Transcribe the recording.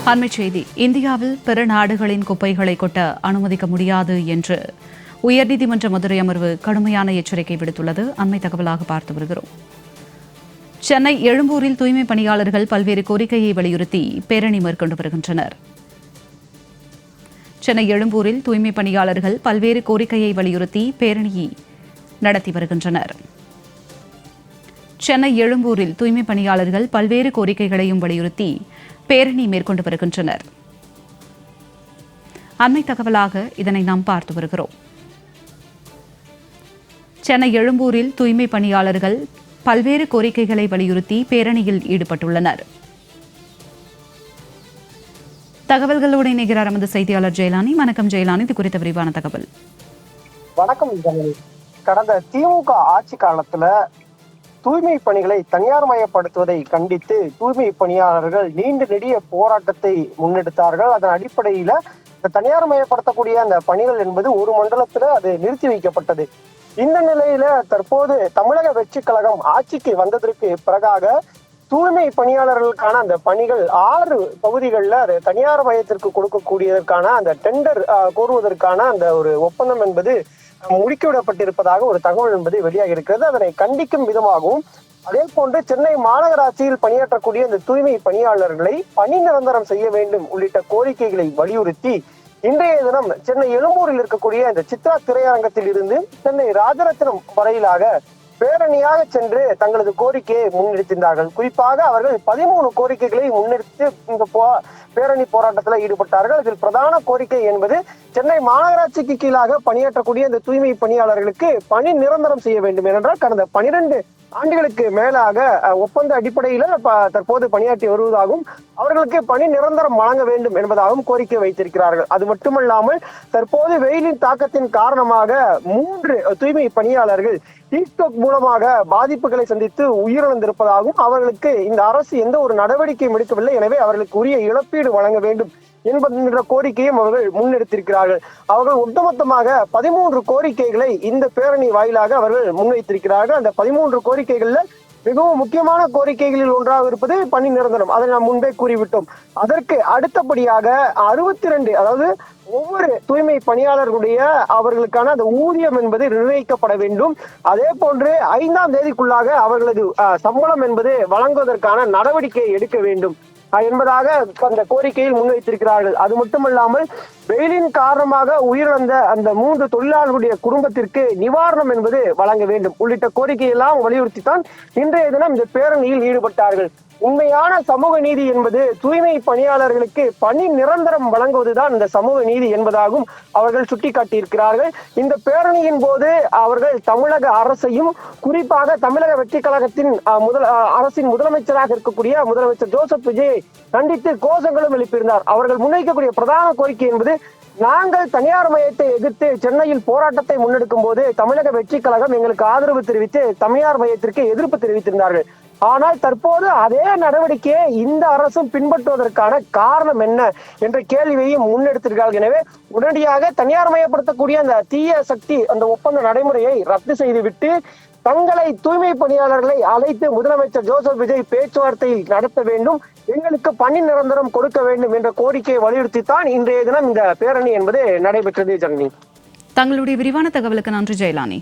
அண்மைச் செய்தி. இந்தியாவில் பிற நாடுகளின் குப்பைகளை கொட்ட அனுமதிக்க முடியாது என்று உயர்நீதிமன்ற மதுரை அமர்வு கடுமையான எச்சரிக்கை விடுத்துள்ளது. அண்மை தகவலாக பார்த்து வருகிறோம். சென்னை எழும்பூரில் தூய்மை பணியாளர்கள் பல்வேறு கோரிக்கையை வலியுறுத்தி பேரணி மேற்கொண்டு வருகின்றனர். சென்னை எழும்பூரில் தூய்மை பணியாளர்கள் பல்வேறு கோரிக்கையை வலியுறுத்தி பேரணியை நடத்தி வருகின்றனர். சென்னை எழும்பூரில் தூய்மை பணியாளர்கள் பல்வேறு கோரிக்கைகளையும் வலியுறுத்தி பேரணி மேற்கொண்டு வருகின்றனர். அண்மை தகவலாக இதனை நாம் பார்த்து வருகிறோம். சென்னை எழும்பூரில் தூய்மை பணியாளர்கள் பல்வேறு கோரிக்கைகளை வலியுறுத்தி பேரணியில் ஈடுபட்டுள்ளனர். தகவல்களோடு இணைகிறார் நமது செய்தியாளர் ஜெயலானி. வணக்கம் ஜெயலானி, இது குறித்த விரிவான தகவல். வணக்கம். கடந்த திமுக ஆட்சி காலத்துல தூய்மை பணிகளை தனியார் மயப்படுத்துவதை கண்டித்து தூய்மை பணியாளர்கள் நீண்ட நெடிய போராட்டத்தை முன்னெடுத்தார்கள். அதன் அடிப்படையில தனியார் மயப்படுத்தக்கூடிய அந்த பணிகள் என்பது ஒரு மண்டலத்துல அது நிறுத்தி வைக்கப்பட்டது. இந்த நிலையில தற்போது தமிழக வெற்றி கழகம் ஆட்சிக்கு வந்ததற்கு பிறகாக தூய்மை பணியாளர்களுக்கான அந்த பணிகள் 6 பகுதிகளில் அது தனியார் மயத்திற்கு கொடுக்கக்கூடியதற்கான அந்த டெண்டர் கோருவதற்கான அந்த ஒரு ஒப்பந்தம் என்பது முடுக்கிவிடப்பட்டிருப்பதாக ஒரு தகவல் என்பது வெளியாக இருக்கிறது. அதனை கண்டிக்கும் விதமாகவும் அதே போன்று சென்னை மாநகராட்சியில் பணியாற்றக்கூடிய இந்த தூய்மை பணியாளர்களை பணி நிரந்தரம் செய்ய வேண்டும் உள்ளிட்ட கோரிக்கைகளை வலியுறுத்தி இன்றைய தினம் சென்னை எழும்பூரில் இருக்கக்கூடிய இந்த சித்ரா திரையரங்கத்தில் இருந்து சென்னை ராஜரத்னம் வரையிலாக பேரணியாக சென்று தங்களது கோரிக்கையை முன்னெடுத்திருந்தார்கள். குறிப்பாக அவர்கள் 13 கோரிக்கைகளை முன்னெடுத்து இந்த பேரணி போராட்டத்தில் ஈடுபட்டார்கள். இதில் பிரதான கோரிக்கை என்பது சென்னை மாநகராட்சிக்கு கீழாக பணியாற்றக்கூடிய இந்த தூய்மை பணியாளர்களுக்கு பணி நிரந்தரம் செய்ய வேண்டும். ஏனென்றால் கடந்த 12 ஆண்டுகளுக்கு மேலாக ஒப்பந்த அடிப்படையில தற்போது பணியாற்றி வருவதாகவும் அவர்களுக்கு பணி நிரந்தரம் வழங்க வேண்டும் என்பதாகவும் கோரிக்கை வைத்திருக்கிறார்கள். அது மட்டுமல்லாமல் தற்போது வெயிலின் தாக்கத்தின் காரணமாக 3 தூய்மை பணியாளர்கள் ஹீட்ஸ்ட்ரோக் மூலமாக பாதிப்புகளை சந்தித்து உயிரிழந்திருப்பதாகவும் அவர்களுக்கு இந்த அரசு எந்த ஒரு நடவடிக்கையும் எடுக்கவில்லை, எனவே அவர்களுக்கு உரிய இழப்பீடு வழங்க வேண்டும் என்ற கோரிக்கையும் அவர்கள் முன்னெடுத்திருக்கிறார்கள். அவர்கள் ஒட்டுமொத்தமாக 13 கோரிக்கைகளை இந்த பேரணி வாயிலாக அவர்கள் முன்வைத்திருக்கிறார்கள். அந்த 13 கோரிக்கைகள்ல மிகவும் முக்கியமான கோரிக்கைகளில் ஒன்றாக இருப்பது பணி நிரந்தரம். அதை நாம் முன்பே கூறிவிட்டோம். அதற்கு அடுத்தபடியாக 62, அதாவது ஒவ்வொரு தூய்மை பணியாளர்களுடைய அவர்களுக்கான அந்த ஊதியம் என்பது நிர்ணயிக்கப்பட வேண்டும். அதே போன்று 5ஆம் தேதிக்குள்ளாக அவர்களது சம்பளம் என்பது வழங்குவதற்கான நடவடிக்கை எடுக்க வேண்டும் என்பதாக அந்த கோரிக்கையில் முன்வைத்திருக்கிறார்கள். அது மட்டுமல்லாமல் வெயிலின் காரணமாக உயிரிழந்த அந்த 3 தொழிலாளர்களுடைய குடும்பத்திற்கு நிவாரணம் என்பது வழங்க வேண்டும் உள்ளிட்ட கோரிக்கையெல்லாம் வலியுறுத்தித்தான் இன்றைய தினம் இந்த பேரணியில் ஈடுபட்டார்கள். உண்மையான சமூக நீதி என்பது தூய்மை பணியாளர்களுக்கு பணி நிரந்தரம் வழங்குவதுதான் இந்த சமூக நீதி என்பதாகவும் அவர்கள் சுட்டிக்காட்டியிருக்கிறார்கள். இந்த பேரணியின் போது அவர்கள் தமிழக அரசையும் குறிப்பாக தமிழக வெற்றி கழகத்தின் அரசின் முதலமைச்சராக இருக்கக்கூடிய முதலமைச்சர் ஜோசப் விஜயை கண்டித்து கோஷங்களும் எழுப்பியிருந்தார். அவர்கள் முன்வைக்கக்கூடிய பிரதான கோரிக்கை என்பது, நாங்கள் தனியார் மயத்தை எதிர்த்து சென்னையில் போராட்டத்தை முன்னெடுக்கும் போது தமிழக வெற்றி கழகம் எங்களுக்கு ஆதரவு தெரிவித்து தனியார் மயத்திற்கு எதிர்ப்பு தெரிவித்திருந்தார்கள். ஆனால் தற்போது அதே நடவடிக்கையை இந்த அரசும் பின்பற்றுவதற்கான காரணம் என்ன என்ற கேள்வியையும் முன்னெடுத்திருக்கிறார்கள். எனவே உடனடியாக தனியார் மயப்படுத்தக்கூடிய அந்த தீய சக்தி அந்த ஒப்பந்த நடைமுறையை ரத்து செய்துவிட்டு தங்களை தூய்மை பணியாளர்களை அழைத்து முதலமைச்சர் ஜோசப் விஜய் பேச்சுவார்த்தையில் நடத்த வேண்டும், எங்களுக்கு பணி நிரந்தரம் கொடுக்க வேண்டும் என்ற கோரிக்கையை வலியுறுத்தித்தான் இன்றைய தினம் இந்த பேரணி என்பது நடைபெற்றது. ஜனனி, தங்களுடைய விரிவான தகவலுக்கு நன்றி ஜெயலானி.